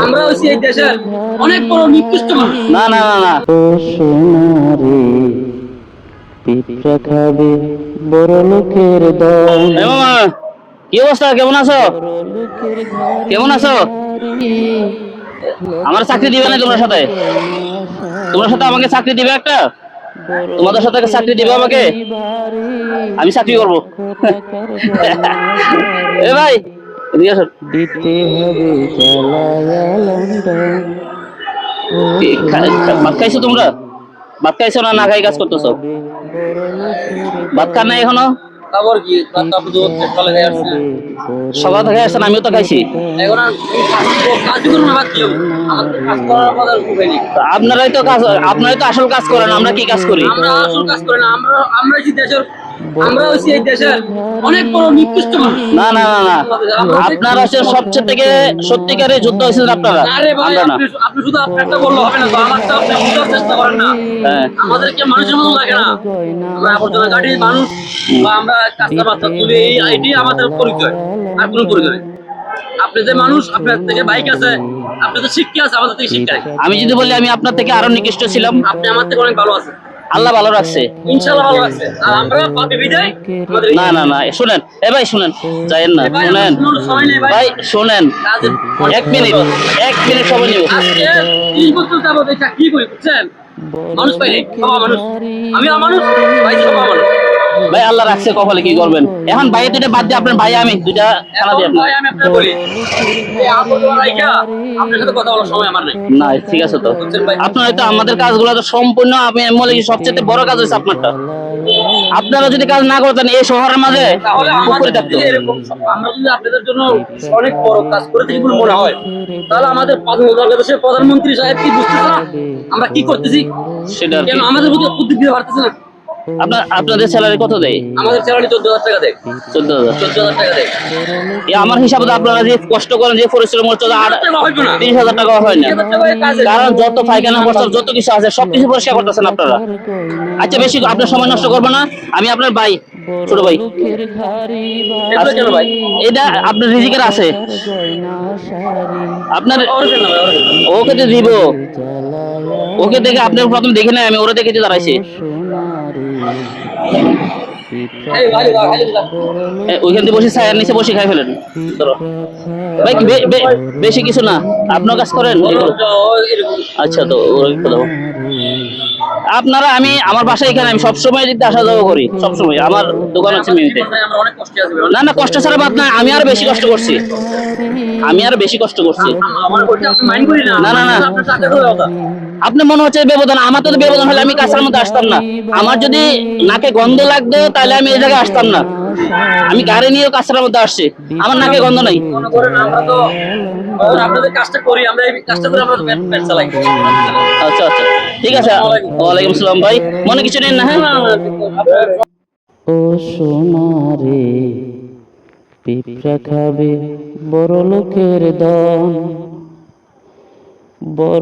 আমরা হচ্ছি এই দেশের অনেক বড় নিকৃষ্ট মানুষ। না না না না, ও সোনারে পিঁপড়া খাবে বড় লোকের দল। এ মামা, কি অবস্থা, কেমন আছো? কেমন আছো? আমার চাকরি দিবে না তোমার সাথে? তোমার সাথে আমাকে চাকরি দিবে একটা? তোমাদের সাথে চাকরি দিবে আমাকে? আমি চাকরি করবো। এ ভাই, এদিকে আসো। দিতে হবে ভাত খাইছো তোমরা? ভাত খাইছো না না খাই কাজ করতেছো? ভাত খান নাই এখনো? তারপর কি আপনি তো চলে গিয়ে আসছেন, সকাল থেকে আসছেন, আমিও তো খাইছি। এখন আর কাজ করুন না, বাদ দিও। আমাদের কাজ করার আমাদের উপায় নেই। আপনারাই তো কাজ, আপনারাই তো আসল কাজ করেন, আমরা কি কাজ করি? আমরা আসল কাজ করি না, আমরা হচ্ছি দেশের, আমরা হচ্ছি এই দেশের অনেক বড় নিকৃষ্ট মানুষ। না না না না, আপনারা হচ্ছে সবচেয়ে থেকে সত্যিকারের যুদ্ধ হয়েছেন আপনারা, আরে ভাই, আমরা না। আপনি শুধু আপনারটা বললে হবে না তো, আমারটা আপনি বুঝার চেষ্টা করেন না। হ্যাঁ, আমাদেরকে মানুষের মতো লাগে না, আমরা আবর্জনা গাড়ির মানুষ, বা আমরা কাঁচা বাচ্চা তুলে এই আইডি আমাদের পরিচয়, আর কোনো পরিচয় নেই। আপনি যে মানুষ, আপনার থেকে বাইক আছে, আপনার তো শিক্ষা আছে, আমাদের থেকে শিক্ষা নেই। আমি যদি বলি আমি আপনার থেকে আরো নিকৃষ্ট ছিলাম? আপনি আমার থেকে অনেক ভালো আছেন, আল্লাহ ভালো রাখছে, ইনশাআল্লাহ ভালো আছে। আর আমরা পাপি বিদায় আমাদের না না না, শুনেন এ ভাই, শুনেন, যাইয়েন না, ভাই, শুনেন আমার সময় নেই ভাই, শুনেন, কাজের 1 মিনিট, 1 মিনিট সময় নিব। আজকে 30 বছর যাবত এটা কি করি বুঝছেন, মানুষ পাই নাই, সবাই মানুষ, আমি মানুষ, ভাই সবাই মানুষ। ভাই আল্লাহ রাখছে কপালে, কি করবেন এখন? ভাই দুইটা বাদ দিয়ে আপনার ভাই আমি দুইটা খানা দিয়ে এখন ভাই আমি আপনাকে বলি, এই আবর্জনা রাইখা আপনার সাথে কথা বলার সময় আমার নাই। না, ঠিক আছে তো, বুঝছেন ভাই? আপনার হয়তো আমাদের কাজগুলো তো সম্পূর্ণ, আমি বলে সবচেয়ে বড় কাজ হয়েছে আপনারটা। আপনারা যদি কাজ না করতেন এই শহরের মাঝে তাহলে পুকুরে আমাদের থাকতো। যদি এরকম, আমরা যদি আপনাদের জন্য অনেক বড় কাজ করে থাকি বলে মনে হয়, তাহলে আমাদের বাংলাদেশের প্রধানমন্ত্রী সাহেব কি বুঝতেছে না আমরা কি করতেছি? সেটা আর কি। কেন আমাদের প্রতি উদ্যোগ দিতে পারতেছে না? আপনাদের স্যালারি কত দেয়? আমাদের স্যালারি 14,000 টাকা দেয়, 14,000। 14,000 টাকা দেয়। আমার হিসাবে তো আপনারা যে কষ্ট করেন, যে পরিশ্রম করছেন, আর 30,000 টাকা হয় না। 30,000 টাকা কাজে কারণ যত পায়খানা প্রস্তাব যত কিছু আছে সবকিছু পরিষ্কার করতেছেন আপনারা। আচ্ছা, বেশি আপনার সময় নষ্ট করবো না, আমি আপনার ভাই, ছোট ভাই। এগুলো কেন ভাই? এটা আপনার রিজিকের আছে, আপনার ওরকম না ভাই, ওরকম না। ওকে তো দিব, ওকে দেখে আপনার প্রথম দেখে নাই, আমি ওরা দেখে দাঁড়াইছি। এই ভাই ভাই, ওইখান থেকে বসে ছায়ার নিচে বসে খাই ফেলেন। ধরো ভাই, বেশি কিছু না, আপনার কাজ করেন। আচ্ছা, তো ওরা একটু দাও। আপনারা, আমি আমার বাসা এখানে, আমি সবসময় দিতে আসা যাওয়া করি, সবসময় আমার দোকান আছে মিমিতে। আমরা অনেক কষ্টে আছি। না না, কষ্ট ছাড়া বাদ না, আমি আরো বেশি কষ্ট করছি, আমি আরো বেশি কষ্ট করছি। আমার করতে আপনি মাইন্ড করি না, না না না, আপনার টাকা দেওয়ার কথা। আপনি মনে হচ্ছে ব্যবধান, আমার তো ব্যবধান হলে আমি কাছের মধ্যে আসতাম না। আমার যদি নাকে গন্ধ লাগতো তাহলে আমি এই জায়গায় আসতাম না। আমি গাড়ি নিয়েও কাছের মধ্যে আসছি, আমার নাকে গন্ধ নাই। মনে করেন আমরা তো আপনাদের কাজটা করি, আমরা এই কাজটা করে আমরা পেট চালাই। আচ্ছা আচ্ছা, ঠিক আছে। ওয়ালাইকুম আসসালাম ভাই, মনে কিছু নেই না? হ্যাঁ, ও সোনারে পিঁপড়া খাবে বড় লোকের দল, বড়